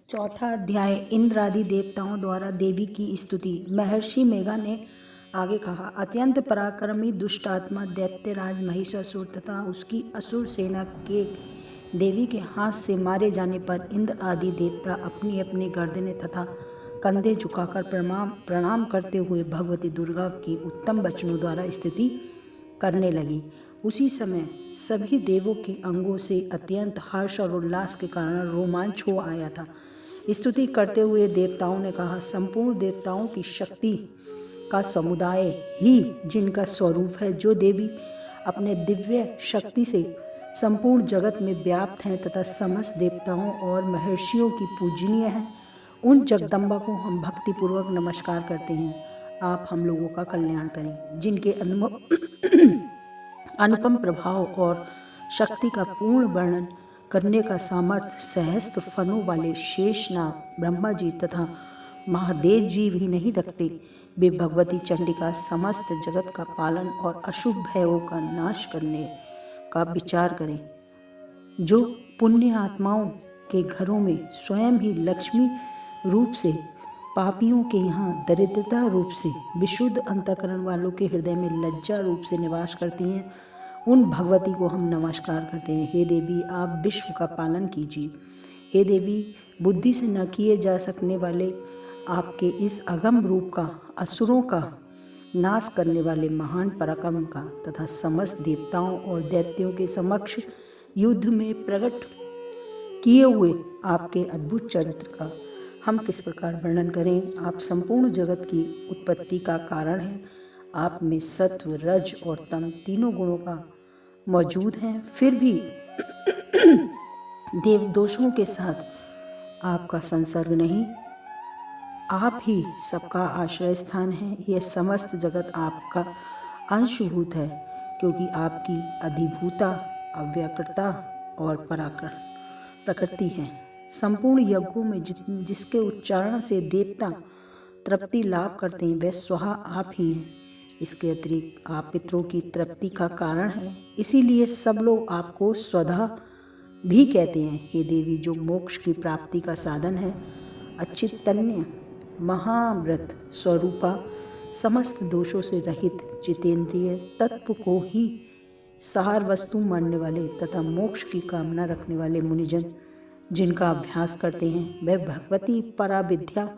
चौथा अध्याय इंद्र आदि देवताओं द्वारा देवी की स्तुति। महर्षि मेघा ने आगे कहा, अत्यंत पराक्रमी दुष्ट आत्मा दैत्यराज महिषासुर तथा उसकी असुर सेना के देवी के हाथ से मारे जाने पर इंद्र आदि देवता अपनी अपनी गर्दनें तथा कंधे झुकाकर प्रणाम करते हुए भगवती दुर्गा की उत्तम वचनों द्वारा स्तुति करने लगी। उसी समय सभी देवों के अंगों से अत्यंत हर्ष और उल्लास के कारण रोमांच हो आया था। स्तुति करते हुए देवताओं ने कहा, संपूर्ण देवताओं की शक्ति का समुदाय ही जिनका स्वरूप है, जो देवी अपने दिव्य शक्ति से संपूर्ण जगत में व्याप्त हैं तथा समस्त देवताओं और महर्षियों की पूजनीय हैं, उन जगदम्बा को हम भक्तिपूर्वक नमस्कार करते हैं। आप हम लोगों का कल्याण करें। जिनके अनुपम प्रभाव और शक्ति का पूर्ण वर्णन करने का सामर्थ्य सहस्त्र फनों वाले शेषनाग ब्रह्मा जी तथा महादेव जी भी नहीं रखते, वे भगवती चंडिका समस्त जगत का पालन और अशुभ भयों का नाश करने का विचार करें। जो पुण्य आत्माओं के घरों में स्वयं ही लक्ष्मी रूप से, पापियों के यहाँ दरिद्रता रूप से, विशुद्ध अंतःकरण वालों के हृदय में लज्जा रूप से निवास करती हैं, उन भगवती को हम नमस्कार करते हैं। हे देवी, आप विश्व का पालन कीजिए। हे देवी, बुद्धि से न किए जा सकने वाले आपके इस अगम रूप का, असुरों का नाश करने वाले महान पराक्रम का तथा समस्त देवताओं और दैत्यों के समक्ष युद्ध में प्रकट किए हुए आपके अद्भुत चरित्र का हम किस प्रकार वर्णन करें। आप संपूर्ण जगत की उत्पत्ति का कारण हैं। आप में सत्व, रज और तम तीनों गुणों का मौजूद हैं, फिर भी देव दोषों के साथ आपका संसर्ग नहीं। आप ही सबका आश्रय स्थान है। यह समस्त जगत आपका अंशभूत है, क्योंकि आपकी अधिभूता, अव्यकृता और प्रकृति है। संपूर्ण यज्ञों में जिसके उच्चारण से देवता तृप्ति लाभ करते हैं, वह स्वहा आप ही हैं। इसके अतिरिक्त आप पितरों की तृप्ति का कारण है, इसीलिए सब लोग आपको स्वधा भी कहते हैं। हे देवी, जो मोक्ष की प्राप्ति का साधन है, अच्युतन्य महाव्रत स्वरूपा, समस्त दोषों से रहित जितेंद्रिय तत्व को ही सार वस्तु मानने वाले तथा मोक्ष की कामना रखने वाले मुनिजन जिनका अभ्यास करते हैं, वह भगवती पराविद्या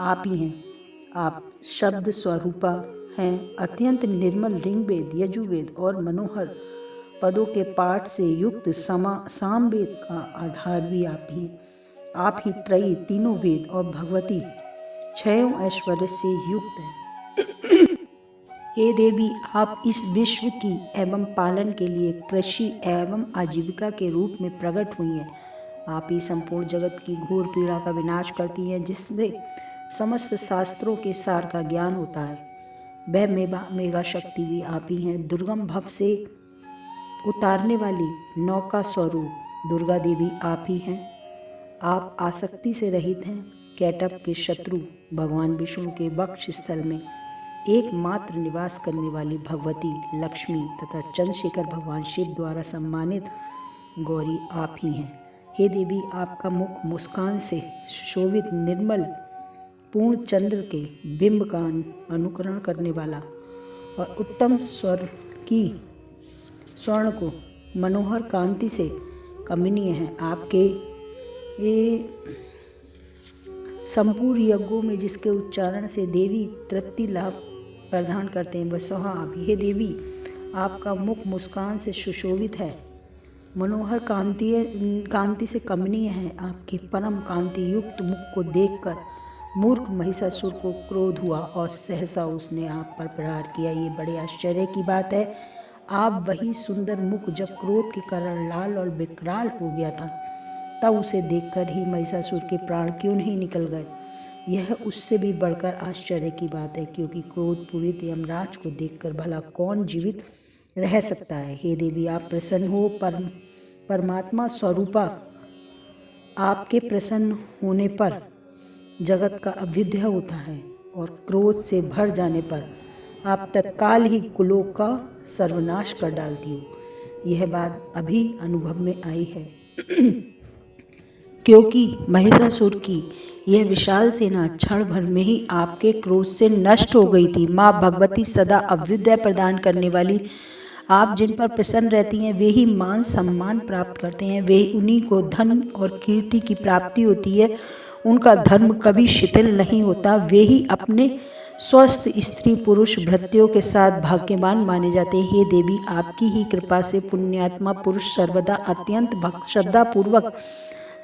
आप ही हैं। आप शब्द स्वरूपा हैं। अत्यंत निर्मल ऋग्वेद, यजुर्वेद और मनोहर पदों के पाठ से युक्त सामवेद का आधार भी आप ही। आप ही त्रयी, तीनों वेद और भगवती छयों ऐश्वर्य से युक्त हैं। हे देवी, आप इस विश्व की एवं पालन के लिए कृषि एवं आजीविका के रूप में प्रकट हुई हैं। आप ही संपूर्ण जगत की घोर पीड़ा का विनाश करती हैं, जिससे समस्त शास्त्रों के सार का ज्ञान होता है। वह मेघा शक्ति भी आप ही हैं। दुर्गम भव से उतारने वाली नौका स्वरूप दुर्गा देवी आप ही हैं। आप आसक्ति से रहित हैं। कैटभ के शत्रु भगवान विष्णु के वक्ष स्थल में एकमात्र निवास करने वाली भगवती लक्ष्मी तथा चंद्रशेखर भगवान शिव द्वारा सम्मानित गौरी आप ही हैं। हे देवी, आपका मुख मुस्कान से सुशोभित निर्मल पूर्ण चंद्र के बिंब का अनुकरण करने वाला और उत्तम स्वर की स्वर्ण को मनोहर कांति से कमनीय है। आपके ये संपूर्ण यज्ञों में जिसके उच्चारण से देवी तृप्ति लाभ प्रदान करते हैं, वह स्वहा आप ही। हे देवी, आपका मुख मुस्कान से सुशोभित है, मनोहर कांति से कमनीय है। आपके परम कांति युक्त मुख को देखकर मूर्ख महिषासुर को क्रोध हुआ और सहसा उसने आप पर प्रहार किया। ये बड़े आश्चर्य की बात है। आप वही सुंदर मुख जब क्रोध के कारण लाल और विकराल हो गया था, तब उसे देखकर ही महिषासुर के प्राण क्यों नहीं निकल गए। यह उससे भी बढ़कर आश्चर्य की बात है, क्योंकि क्रोध पूरित यमराज को देखकर भला कौन जीवित रह सकता है। हे देवी, आप प्रसन्न हो। परमात्मा स्वरूपा, आपके प्रसन्न होने पर जगत का अभ्युदय होता है और क्रोध से भर जाने पर आप तत्काल ही कुलों का सर्वनाश कर डालती हो। यह बात अभी अनुभव में आई है। क्योंकि महिषासुर की यह विशाल सेना क्षण भर में ही आपके क्रोध से नष्ट हो गई थी। माँ भगवती सदा अभ्युदय प्रदान करने वाली, आप जिन पर प्रसन्न रहती हैं वे ही मान सम्मान प्राप्त करते हैं, वे उन्हीं को धन और कीर्ति की प्राप्ति होती है। उनका धर्म कभी शिथिल नहीं होता, वे ही अपने स्वस्थ स्त्री पुरुष भृत्यों के साथ भाग्यवान माने जाते हैं। हे देवी, आपकी ही कृपा से पुण्यात्मा पुरुष सर्वदा अत्यंत भक्त श्रद्धा पूर्वक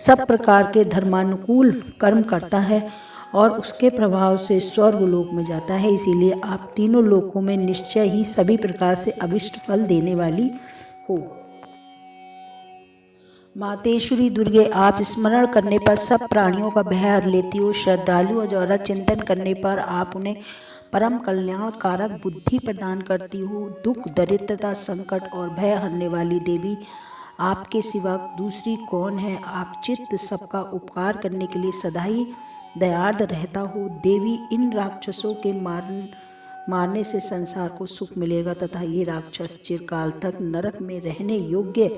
सब प्रकार के धर्मानुकूल कर्म करता है और उसके प्रभाव से स्वर्ग लोक में जाता है। इसीलिए आप तीनों लोकों में निश्चय ही सभी प्रकार से अभिष्ट फल देने वाली हो। मातेश्वरी दुर्गे, आप स्मरण करने पर सब प्राणियों का भय हर लेती हो। श्रद्धालुओं द्वारा चिंतन करने पर आप उन्हें परम कल्याण कारक बुद्धि प्रदान करती हो। दुख दरिद्रता संकट और भय हरने वाली देवी, आपके सिवा दूसरी कौन है। आप चित्त सबका उपकार करने के लिए सदा ही दयार्द रहता हो। देवी, इन राक्षसों के मारने से संसार को सुख मिलेगा तथा ये राक्षस चिरकाल तक नरक में रहने योग्य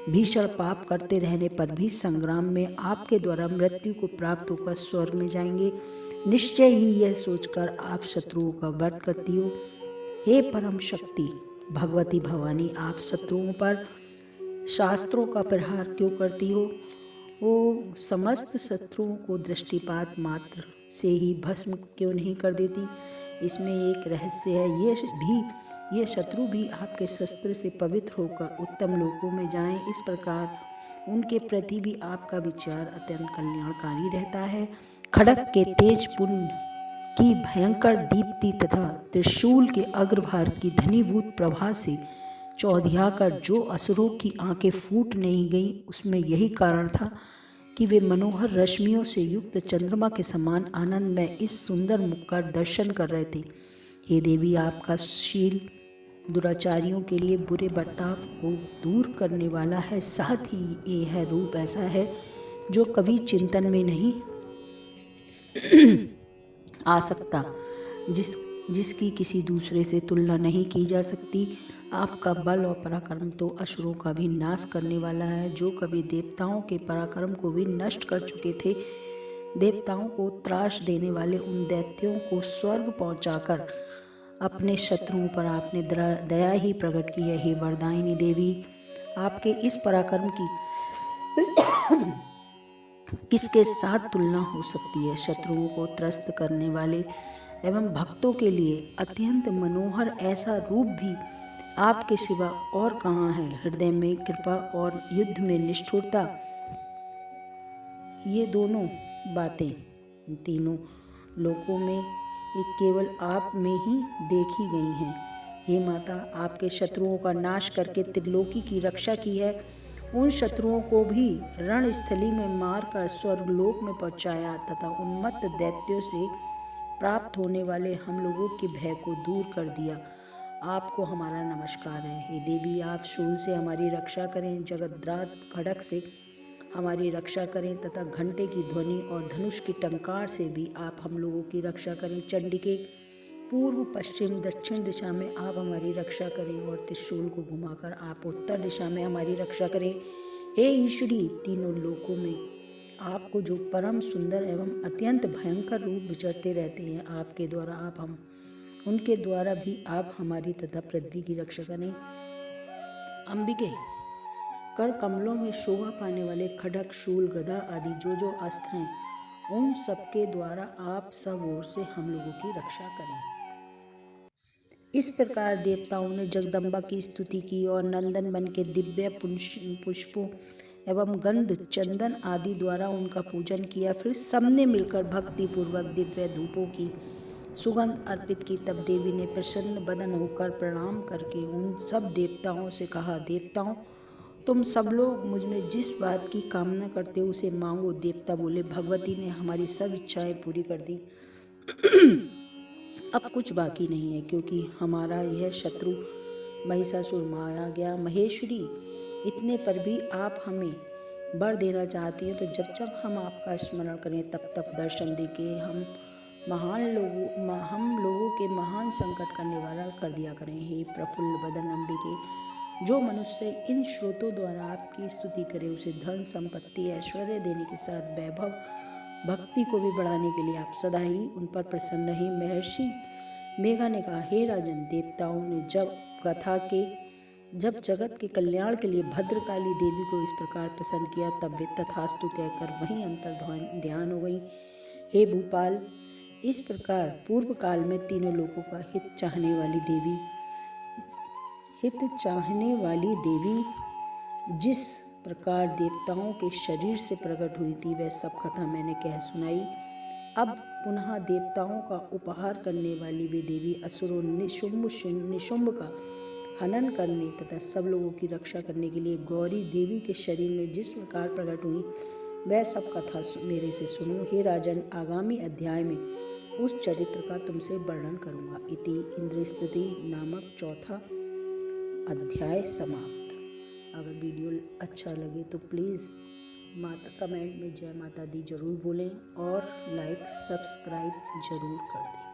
भीषण पाप करते रहने पर भी संग्राम में आपके द्वारा मृत्यु को प्राप्त होकर स्वर्ग में जाएंगे। निश्चय ही यह सोचकर आप शत्रुओं का वध करती हो। हे परम शक्ति भगवती भवानी, आप शत्रुओं पर शास्त्रों का प्रहार क्यों करती हो। वो समस्त शत्रुओं को दृष्टिपात मात्र से ही भस्म क्यों नहीं कर देती। इसमें एक रहस्य है, ये शत्रु भी आपके शस्त्र से पवित्र होकर उत्तम लोकों में जाएं। इस प्रकार उनके प्रति भी आपका विचार अत्यंत कल्याणकारी रहता है। खड़ग के तेज पुण्य की भयंकर दीप्ति तथा त्रिशूल के अग्रभार की धनीभूत प्रभा से चौधिया कर जो असुरों की आंखें फूट नहीं गईं, उसमें यही कारण था कि वे मनोहर रश्मियों से युक्त चंद्रमा के समान आनंद में इस सुंदर मुख का दर्शन कर रहे थे। हे देवी, आपका शील दुराचारियों के लिए बुरे बर्ताव को दूर करने वाला है, साथ ही यह रूप ऐसा है जो कभी चिंतन में नहीं आ सकता, जिसकी किसी दूसरे से तुलना नहीं की जा सकती। आपका बल और पराक्रम तो असुरों का भी नाश करने वाला है, जो कभी देवताओं के पराक्रम को भी नष्ट कर चुके थे। देवताओं को त्रास देने वाले उन दैत्यों को स्वर्ग पहुंचाकर अपने शत्रुओं पर आपने दया ही प्रकट की है। हे वरदायिनी देवी, आपके इस पराक्रम की किसके साथ तुलना हो सकती है। शत्रुओं को त्रस्त करने वाले एवं भक्तों के लिए अत्यंत मनोहर ऐसा रूप भी आपके सिवा और कहाँ है। हृदय में कृपा और युद्ध में निष्ठुरता, ये दोनों बातें तीनों लोकों में एक केवल आप में ही देखी गई हैं। हे माता, आपके शत्रुओं का नाश करके त्रिलोकी की रक्षा की है। उन शत्रुओं को भी रणस्थली में मारकर स्वर्गलोक में पहुंचाया तथा उन्मत्त दैत्यों से प्राप्त होने वाले हम लोगों के भय को दूर कर दिया। आपको हमारा नमस्कार है। हे देवी, आप शूल से हमारी रक्षा करें, जगद्रात खड़ग से हमारी रक्षा करें तथा घंटे की ध्वनि और धनुष की टंकार से भी आप हम लोगों की रक्षा करें। चंडिके पूर्व पश्चिम दक्षिण दिशा में आप हमारी रक्षा करें और त्रिशूल को घुमाकर आप उत्तर दिशा में हमारी रक्षा करें। हे ईश्वरी, तीनों लोकों में आपको जो परम सुंदर एवं अत्यंत भयंकर रूप विचरते रहते हैं, आपके द्वारा आप हम उनके द्वारा भी आप हमारी तथा पृथ्वी की रक्षा करें। अंबिके, कर कमलों में शोभा पाने वाले खड्ग शूल गदा आदि जो अस्त्र हैं, उन सबके द्वारा आप सब ओर से हम लोगों की रक्षा करें। इस प्रकार देवताओं ने जगदम्बा की स्तुति की और नंदन बन के दिव्य पुष्पों एवं गंध चंदन आदि द्वारा उनका पूजन किया। फिर सबने मिलकर भक्ति पूर्वक दिव्य धूपों की सुगंध अर्पित की। तब देवी ने प्रसन्न बदन होकर प्रणाम करके उन सब देवताओं से कहा, देवताओं, तुम सब लोग मुझ में जिस बात की कामना करते हो उसे मांगो। देवता बोले, भगवती ने हमारी सब इच्छाएं पूरी कर दी, अब कुछ बाकी नहीं है, क्योंकि हमारा यह शत्रु महिषासुर मारा गया। महेश्वरी, इतने पर भी आप हमें वर देना चाहती हैं, तो जब जब हम आपका स्मरण करें तब तब दर्शन देके हम लोगों के महान संकट का निवारण कर दिया करें। हे प्रफुल्ल बदन अंबिके, जो मनुष्य इन श्रोतों द्वारा आपकी स्तुति करे उसे धन संपत्ति ऐश्वर्य देने के साथ वैभव भक्ति को भी बढ़ाने के लिए आप सदा ही उन पर प्रसन्न रही। महर्षि मेघा ने कहा, हे राजन, देवताओं ने जब जगत के कल्याण के लिए भद्रकाली देवी को इस प्रकार प्रसन्न किया तब वे तथास्तु कहकर वहीं अंतर ध्यान हो गई। हे भूपाल, इस प्रकार पूर्व काल में तीनों लोगों का हित चाहने वाली देवी जिस प्रकार देवताओं के शरीर से प्रकट हुई थी वह सब कथा मैंने कह सुनाई। अब पुनः देवताओं का उपहार करने वाली वे देवी असुरों निशुंभ का हनन करने तथा सब लोगों की रक्षा करने के लिए गौरी देवी के शरीर में जिस प्रकार प्रकट हुई वह सब कथा मेरे से सुनो। हे राजन, आगामी अध्याय में उस चरित्र का तुमसे वर्णन करूँगा। इति इंद्र स्तुति नामक चौथा अध्याय समाप्त। अगर वीडियो अच्छा लगे तो प्लीज़ कमेंट में जय माता दी जरूर बोलें और लाइक सब्सक्राइब जरूर कर दें।